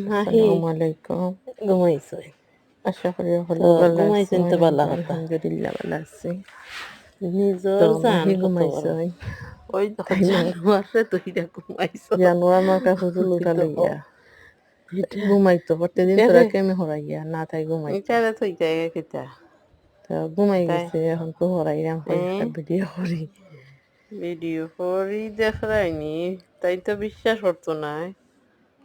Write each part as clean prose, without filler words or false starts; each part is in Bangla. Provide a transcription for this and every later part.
মাহি আসসালামু আলাইকুম। ঘুমাইছো? আশা করি তো সকলে ভালো ঘুমাইছেন আছেন। তো আমি ভালো তো কথা। আলহামদুলিল্লাহ ভালো আছি। তো নিজর জান মাহি কত বড়। ঘুমাইছেন, ওই দেখো তাই না? জানোয়ারে তুইরা ঘুমাইছো। জানোয়ার আমার কাছে ওই চুলুটা তো লইয়া এটা ঘুমাইতো প্রত্যেকদিন তোরা এটারে কেমনে হরাইয়া না তাই ঘুমাইতো। এটারে তুই জায়গা কিতা তো ঘুমাই তাই গেছে, এখন তো হরাইলাম কয়েকটা ভিডিও করি। ভিডিও করি দেখায়নি তাই তো বিশ্বাস করতো না।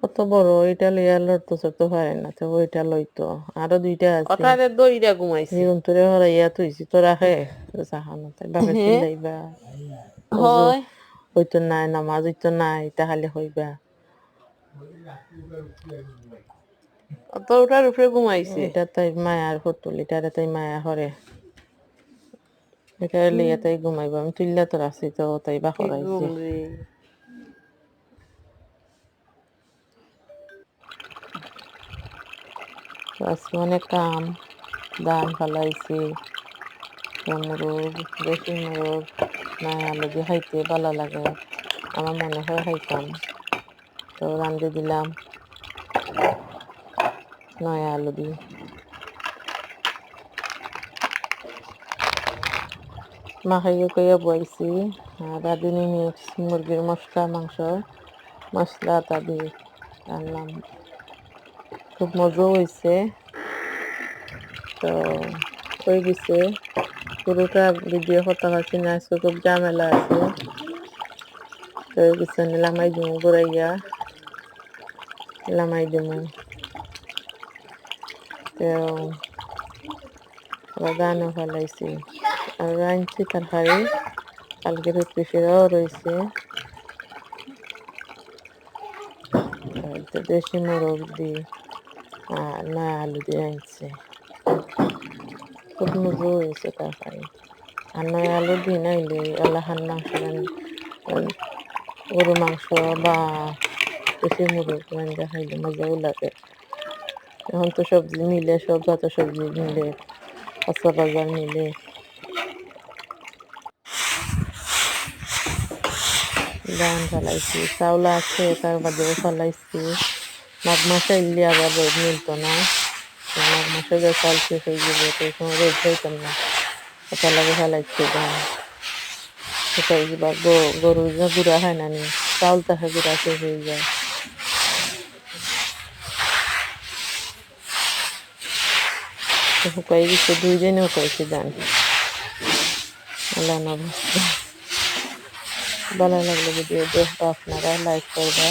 কত বড় এটা লইয়া লড়তো চড়তে পারে না, তো ওইটা লইতো। আরো দুইটা আছে, ওটারে দইরা ঘুমাইছে। যেগুন তোরে হরাইয়া তুইছি তোরা খে চাহানো তাই বাপে হ্যাঁ চিল্লাইবা। অজু হয় হইতো নাই, নামাজ হইতো নাই, তাহলে হইবা। অত ওটার উপরে ঘুমাইছে। এটা তাই মায়ার পুতুল, এটারে তাই মায়া করে। এটা হুম, লইয়া তাই ঘুমাইবো, আমি তুললা তোর আছি তো তাই বা কি ঘুম করাইছে। রে। আজকে অনেক কাম, ধান ফালাইছি, মুরগ, দেশি মুরগ, মায়া আলু দিয়ে খাইতে ভালো লাগে। আমার মনে হয় খাইতাম, তো রান্ধে দিলাম নয়া আলু দিয়ে। মাখাইয়ে কইয়া বইছি, আর রাঁধুনি মিক্স মুরগির মশলা মাংস মশলা আটা দিয়ে রান্নাম। খুব মজাও হয়েছে। তো হয়ে গেছে, পুরোটা ভিডিও করতে পারছি না, আজকে খুব ঝামেলা আছে। তো হয়ে গেছে, লামাই দিমু ঘুরাইয়া লামাই দিমু। তো আবার গানও ফেলাইছি, আর রাঁধছি তরকারি, কালকে পিসিরাও রয়েছে। তো দেশি মোরগ দিয়ে আর নয়া আলু দিয়ে রাঁধছে, খুব মজা হয়েছে তরকারি। আর নয়া আলু দিয়ে নাইলে এলাহান মাংস গরু মাংস বা দেশি মুরগ রান্না খাইলে মজাও লাগে। এখন তো সবজি মিলে, সব যত সবজি মিলে, কাঁচা বাজার মিলে। ধান ফেলাইছি, চাউল আছে তার বাদেও ফেলাইছি। মাঘ মাসে আইলে আবার রোদ মিলতো না, তো মাঘ মাসে যে চাল শেষ হয়ে যাবে তো এই সময় রোদ পাইতাম না, ওটা লাগে ফেলাইছি ধান। শুকাই যাবা, গরু যে গুড়া খায় না নি, চাউল থাকে গুড়া শেষ হয়ে যায়। তো শুকাই গেছে, 2 দিনে শুকাইছি ধান। আল্লাহ না অবস্থা। ভালো লাগলে ভিডিও দেখবা, আপনারা লাইক করবা।